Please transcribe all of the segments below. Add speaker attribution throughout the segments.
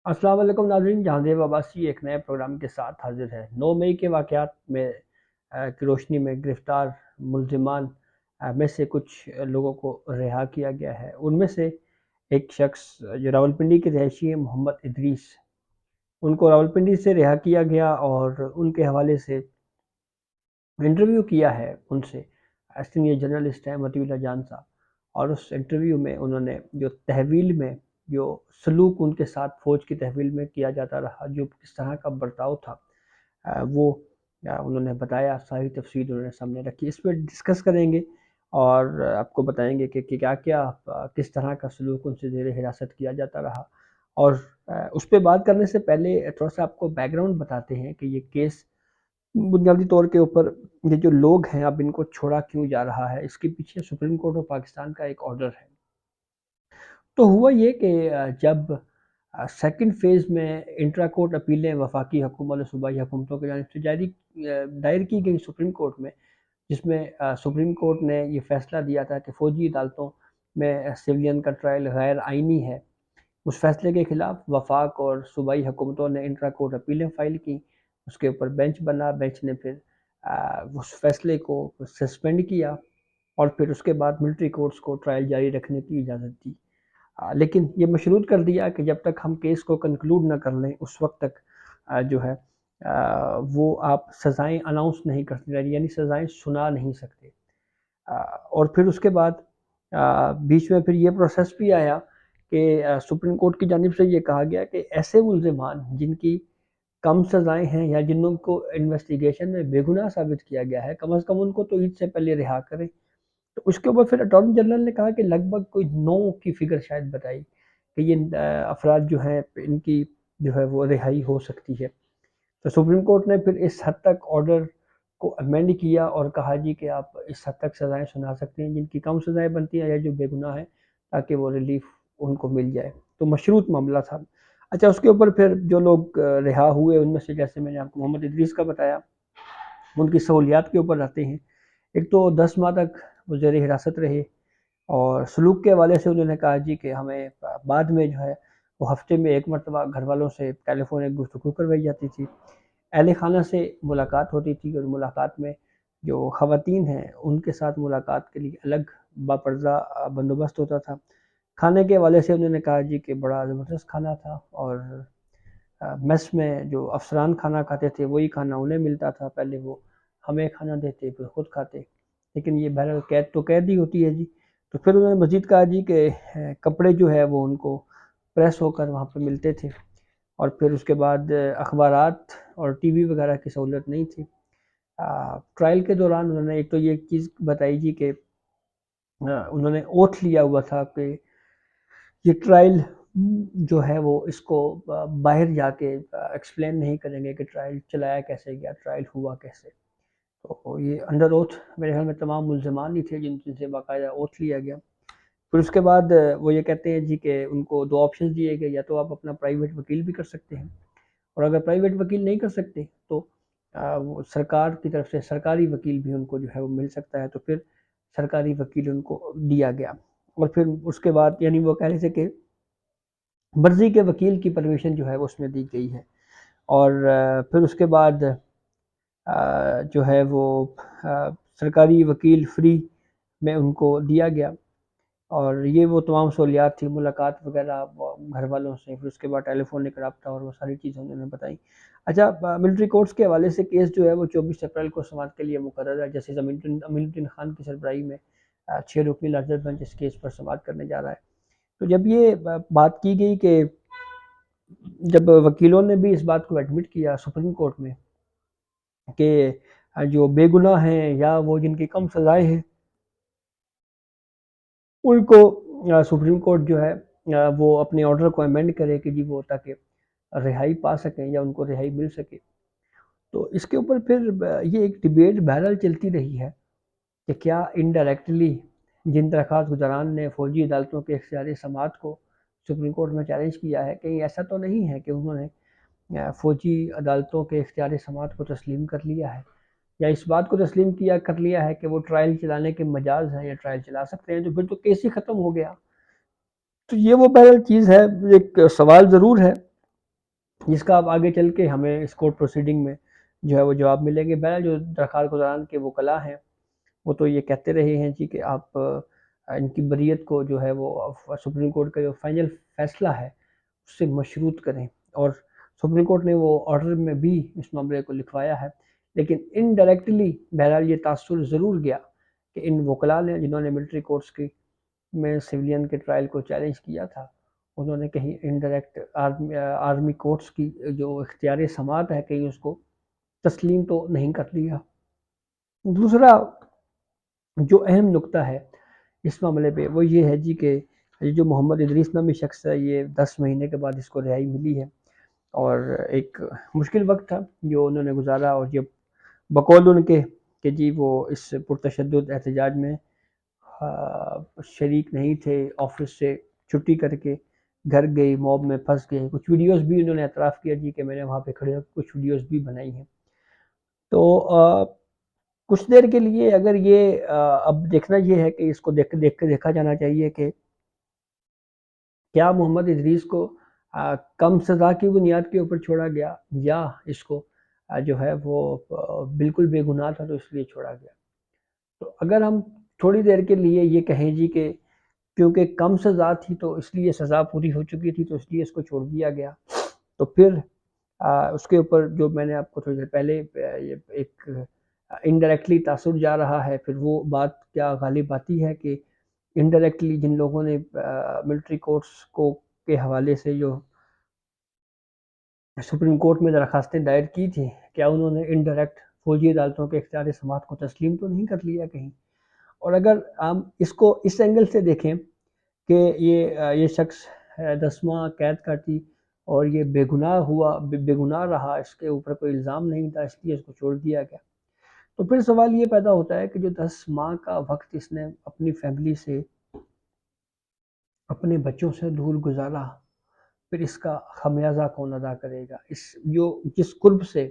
Speaker 1: السلام علیکم ناظرین، جہاں عباسی ایک نئے پروگرام کے ساتھ حاضر ہے۔ 9 مئی کے واقعات میں کی روشنی میں گرفتار ملزمان میں سے کچھ لوگوں کو رہا کیا گیا ہے۔ ان میں سے ایک شخص جو راولپنڈی کے رہائشی ہیں، محمد ادریس، ان کو راولپنڈی سے رہا کیا گیا اور ان کے حوالے سے انٹرویو کیا ہے ان سے سینئر جرنلسٹ ہیں مطیع اللہ جان صاحب، اور اس انٹرویو میں انہوں نے جو تحویل میں جو سلوک ان کے ساتھ فوج کی تحویل میں کیا جاتا رہا، جو کس طرح کا برتاؤ تھا، وہ انہوں نے بتایا، ساری تفصیل انہوں نے سامنے رکھی۔ اس پہ ڈسکس کریں گے اور آپ کو بتائیں گے کہ کیا کیا کس طرح کا سلوک ان سے زیر حراست کیا جاتا رہا۔ اور اس پہ بات کرنے سے پہلے تھوڑا سا آپ کو بیک گراؤنڈ بتاتے ہیں کہ یہ کیس بنیادی طور کے اوپر یہ جو لوگ ہیں اب ان کو چھوڑا کیوں جا رہا ہے، اس کے پیچھے سپریم کورٹ آف پاکستان کا ایک آرڈر ہے۔ تو ہوا یہ کہ جب سیکنڈ فیز میں انٹرا کورٹ اپیلیں وفاقی حکومت اور صوبائی حکومتوں کی جانب سے دائر کی گئی سپریم کورٹ میں، جس میں سپریم کورٹ نے یہ فیصلہ دیا تھا کہ فوجی عدالتوں میں سویلین کا ٹرائل غیر آئینی ہے، اس فیصلے کے خلاف وفاق اور صوبائی حکومتوں نے انٹرا کورٹ اپیلیں فائل کی۔ اس کے اوپر بینچ بنا، بینچ نے پھر اس فیصلے کو سسپینڈ کیا اور پھر اس کے بعد ملٹری کورٹس کو ٹرائل جاری رکھنے کی اجازت دی، لیکن یہ مشروط کر دیا کہ جب تک ہم کیس کو کنکلوڈ نہ کر لیں اس وقت تک جو ہے وہ آپ سزائیں اناؤنس نہیں کر سکتے، یعنی سزائیں سنا نہیں سکتے۔ اور پھر اس کے بعد بیچ میں پھر یہ پروسیس بھی آیا کہ سپریم کورٹ کی جانب سے یہ کہا گیا کہ ایسے ملزمان جن کی کم سزائیں ہیں یا جنوں کو انویسٹیگیشن میں بے گناہ ثابت کیا گیا ہے، کم از کم ان کو تو عید سے پہلے رہا کریں۔ تو اس کے اوپر پھر اٹارنی جنرل نے کہا کہ لگ بھگ کوئی 9 کی فگر شاید بتائی کہ یہ افراد جو ہیں ان کی جو ہے وہ رہائی ہو سکتی ہے۔ تو سپریم کورٹ نے پھر اس حد تک آرڈر کو امینڈ کیا اور کہا جی کہ آپ اس حد تک سزائیں سنا سکتے ہیں جن کی کم سزائیں بنتی ہیں یا جو بے گناہ ہیں، تاکہ وہ ریلیف ان کو مل جائے۔ تو مشروط معاملہ تھا۔ اچھا، اس کے اوپر پھر جو لوگ رہا ہوئے ان میں سے جیسے میں نے آپ کو محمد ادریس کا بتایا، ان کی سہولیات کے اوپر آتے ہیں۔ ایک تو 10 ماہ تک وہ زیر حراست رہے، اور سلوک کے حوالے سے انہوں نے کہا جی کہ ہمیں بعد میں جو ہے وہ ہفتے میں ایک مرتبہ گھر والوں سے ٹیلی فون ایک گفتگو کروائی جاتی تھی، اہل خانہ سے ملاقات ہوتی تھی، اور ملاقات میں جو خواتین ہیں ان کے ساتھ ملاقات کے لیے الگ باپردہ بندوبست ہوتا تھا۔ کھانے کے حوالے سے انہوں نے کہا جی کہ بڑا زبردست کھانا تھا، اور میس میں جو افسران کھانا کھاتے تھے وہی کھانا انہیں ملتا تھا، پہلے وہ ہمیں کھانا دیتے پھر خود کھاتے، لیکن یہ بہرحال قید تو قید ہی ہوتی ہے جی۔ تو پھر انہوں نے مزید کہا جی کہ کپڑے جو ہے وہ ان کو پریس ہو کر وہاں پہ ملتے تھے، اور پھر اس کے بعد اخبارات اور ٹی وی وغیرہ کی سہولت نہیں تھی۔ ٹرائل کے دوران انہوں نے ایک تو یہ چیز بتائی جی کہ انہوں نے اوتھ لیا ہوا تھا کہ یہ ٹرائل جو ہے وہ اس کو باہر جا کے ایکسپلین نہیں کریں گے کہ ٹرائل چلایا کیسے گیا، ٹرائل ہوا کیسے۔ تو یہ انڈر اوتھ میرے خیال میں تمام ملزمان ہی تھے جن سے باقاعدہ اوتھ لیا گیا۔ پھر اس کے بعد وہ یہ کہتے ہیں جی کہ ان کو 2 آپشنز دیے گئے، یا تو آپ اپنا پرائیویٹ وکیل بھی کر سکتے ہیں، اور اگر پرائیویٹ وکیل نہیں کر سکتے تو وہ سرکار کی طرف سے سرکاری وکیل بھی ان کو جو ہے وہ مل سکتا ہے۔ تو پھر سرکاری وکیل ان کو دیا گیا، اور پھر اس کے بعد یعنی وہ کہہ رہے تھے کہ مرضی کے وکیل کی پرمیشن جو ہے وہ اس میں دی گئی ہے، اور پھر اس کے بعد جو ہے وہ سرکاری وکیل فری میں ان کو دیا گیا، اور یہ وہ تمام سہولیات تھی، ملاقات وغیرہ گھر والوں سے، پھر اس کے بعد ٹیلی فونک رابطہ اور وہ ساری چیزیں انہوں نے بتائی۔ اچھا، ملٹری کورٹس کے حوالے سے کیس جو ہے وہ 24 اپریل کو سماعت کے لیے مقرر ہے، جیسے امین الدین خان کی سربراہی میں 6 رکنی لارجر بینچ اس کیس پر سماعت کرنے جا رہا ہے۔ تو جب یہ بات کی گئی کہ جب وکیلوں نے بھی اس بات کو ایڈمٹ کیا سپریم کورٹ میں کہ جو بے گناہ ہیں یا وہ جن کی کم سزائیں ہیں ان کو سپریم کورٹ جو ہے وہ اپنے آرڈر کو امینڈ کرے کہ جی وہ تاکہ رہائی پا سکیں یا ان کو رہائی مل سکے۔ تو اس کے اوپر پھر یہ ایک ڈیبیٹ بہرحال چلتی رہی ہے کہ کیا انڈائریکٹلی جن درخواست گزاران نے فوجی عدالتوں کے اختیاری سماعت کو سپریم کورٹ میں چیلنج کیا ہے، کہیں ایسا تو نہیں ہے کہ انہوں نے فوجی عدالتوں کے اختیاری سماعت کو تسلیم کر لیا ہے، یا اس بات کو تسلیم کر لیا ہے کہ وہ ٹرائل چلانے کے مجاز ہیں یا ٹرائل چلا سکتے ہیں، تو پھر تو کیس ہی ختم ہو گیا۔ تو یہ وہ بہرحال چیز ہے، ایک سوال ضرور ہے جس کا اب آگے چل کے ہمیں اس کورٹ پروسیڈنگ میں جو ہے وہ جواب ملیں گے۔ بہرحال جو درخواست گزاران کے وکلاء ہیں وہ تو یہ کہتے رہے ہیں جی کہ آپ ان کی بریت کو جو ہے وہ سپریم کورٹ کا جو فائنل فیصلہ ہے اس سے مشروط کریں، اور سپریم کورٹ نے وہ آرڈر میں بھی اس معاملے کو لکھوایا ہے، لیکن انڈائریکٹلی بہرحال یہ تاثر ضرور گیا کہ ان وکلاء نے جنہوں نے ملٹری کورٹس کی میں سویلین کے ٹرائل کو چیلنج کیا تھا، انہوں نے کہیں انڈائریکٹ آرمی کورٹس کی جو اختیار سماعت ہے کہیں اس کو تسلیم تو نہیں کر لیا۔ دوسرا جو اہم نکتہ ہے اس معاملے پہ وہ یہ ہے جی کہ یہ جو محمد ادریس نامی شخص ہے، یہ 10 مہینے کے بعد اس کو رہائی ملی ہے، اور ایک مشکل وقت تھا جو انہوں نے گزارا، اور جب بقول ان کے کہ جی وہ اس پرتشدد احتجاج میں شریک نہیں تھے، آفس سے چھٹی کر کے گھر گئی، موب میں پھنس گئے۔ کچھ ویڈیوز بھی انہوں نے اعتراف کیا جی کہ میں نے وہاں پہ کھڑے ہو کچھ ویڈیوز بھی بنائی ہیں۔ تو کچھ دیر کے لیے اگر یہ اب دیکھنا یہ ہے کہ اس کو دیکھ کے دیکھا جانا چاہیے کہ کیا محمد ادریس کو کم سزا کی بنیاد کے اوپر چھوڑا گیا، یا اس کو جو ہے وہ بالکل بے گناہ تھا تو اس لیے چھوڑا گیا۔ تو اگر ہم تھوڑی دیر کے لیے یہ کہیں جی کہ کیونکہ کم سزا تھی تو اس لیے سزا پوری ہو چکی تھی تو اس لیے اس کو چھوڑ دیا گیا، تو پھر اس کے اوپر جو میں نے آپ کو تھوڑی دیر پہلے ایک انڈائریکٹلی تاثر جا رہا ہے، پھر وہ بات کیا غالب آتی ہے کہ انڈائریکٹلی جن لوگوں نے ملٹری کورٹس کو کے حوالے سے جو سپریم کورٹ میں درخواستیں دائر کی تھیں، کیا انہوں نے انڈائریکٹ فوجی عدالتوں کے اختیار سماعت کو تسلیم تو نہیں کر لیا کہیں؟ اور اگر ہم اس کو اس اینگل سے دیکھیں کہ یہ شخص 10 ماہ قید کاٹی اور یہ بے گناہ رہا، اس کے اوپر کوئی الزام نہیں تھا اس لیے اس کو چھوڑ دیا گیا، تو پھر سوال یہ پیدا ہوتا ہے کہ جو 10 ماہ کا وقت اس نے اپنی فیملی سے، اپنے بچوں سے دور گزارا، پھر اس کا خمیازہ کون ادا کرے گا؟ جس قرب سے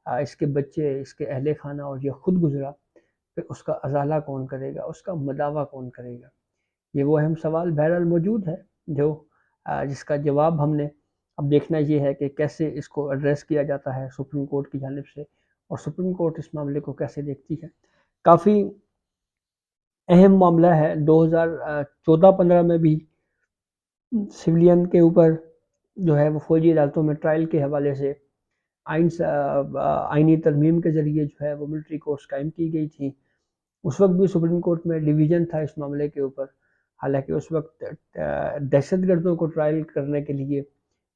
Speaker 1: اس کے بچے، اس کے اہل خانہ اور یہ خود گزرا، پھر اس کا ازالہ کون کرے گا، اس کا مداوع کون کرے گا؟ یہ وہ اہم سوال بہرحال موجود ہے جو جس کا جواب ہم نے اب دیکھنا یہ ہے کہ کیسے اس کو ایڈریس کیا جاتا ہے سپریم کورٹ کی جانب سے، اور سپریم کورٹ اس معاملے کو کیسے دیکھتی ہے۔ کافی اہم معاملہ ہے۔ 2014-15 میں بھی سویلین کے اوپر جو ہے وہ فوجی عدالتوں میں ٹرائل کے حوالے سے آئینی ترمیم کے ذریعے جو ہے وہ ملٹری کورٹس قائم کی گئی تھی۔ اس وقت بھی سپریم کورٹ میں ڈویژن تھا اس معاملے کے اوپر، حالانکہ اس وقت دہشت گردوں کو ٹرائل کرنے کے لیے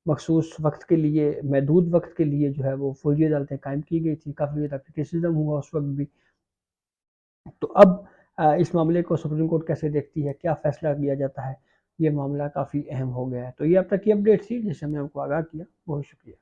Speaker 1: مخصوص وقت کے لیے، محدود وقت کے لیے جو ہے وہ فوجی عدالتیں قائم کی گئی تھی، کافی زیادہ کرٹیسزم ہوا اس وقت بھی۔ تو اب اس معاملے کو سپریم کورٹ کیسے دیکھتی ہے، کیا فیصلہ کیا جاتا ہے، یہ معاملہ کافی اہم ہو گیا ہے۔ تو یہ اب تک کی اپڈیٹ تھی جس سے ہم نے آپ کو آگاہ کیا، بہت شکریہ۔